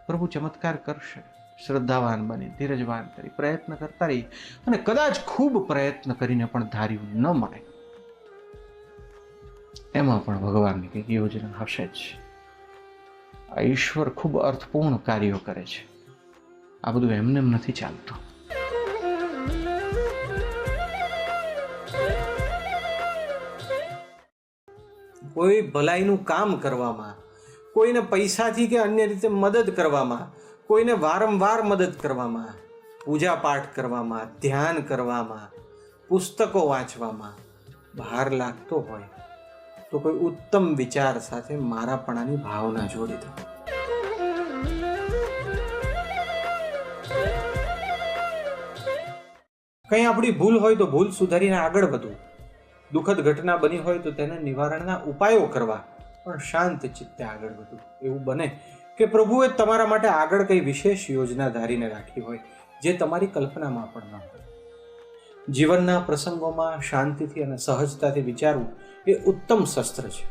પ્રભુ ચમત્કાર કરશે. શ્રદ્ધાવાન બની, ધીરજવાન કરી, પ્રયત્ન કરતા રહી અને કદાચ ખૂબ પ્રયત્ન કરીને પણ ધાર્યું ન મળે, એમાં પણ ભગવાનની કંઈક યોજના હશે જ. આ ઈશ્વર ખૂબ અર્થપૂર્ણ કાર્યો કરે છે. આ બધું એમને એમ નથી ચાલતું. કોઈ ભલાઈનું કામ કરવામાં, કોઈને પૈસાથી કે અન્ય રીતે મદદ કરવામાં, કોઈને વારંવાર મદદ કરવામાં, પૂજા પાઠ કરવામાં, ધ્યાન કરવામાં, પુસ્તકો વાંચવામાં બહાર લાગતો હોય તો કોઈ ઉત્તમ વિચાર સાથે મારાપણાની ભાવના જોડી દો. કંઈ આપણી ભૂલ હોય તો ભૂલ સુધારીને આગળ વધવું. દુઃખદ ઘટના બની હોય તો તેના નિવારણના ઉપાયો કરવા, પણ શાંત ચિત્તે આગળ વધવું. એવું બને કે પ્રભુએ તમારા માટે આગળ કઈ વિશેષ યોજના ધારીને રાખી હોય જે તમારી કલ્પનામાં પણ ન હોય. જીવનના પ્રસંગોમાં શાંતિથી અને સહજતાથી વિચારવું એ ઉત્તમ શસ્ત્ર છે.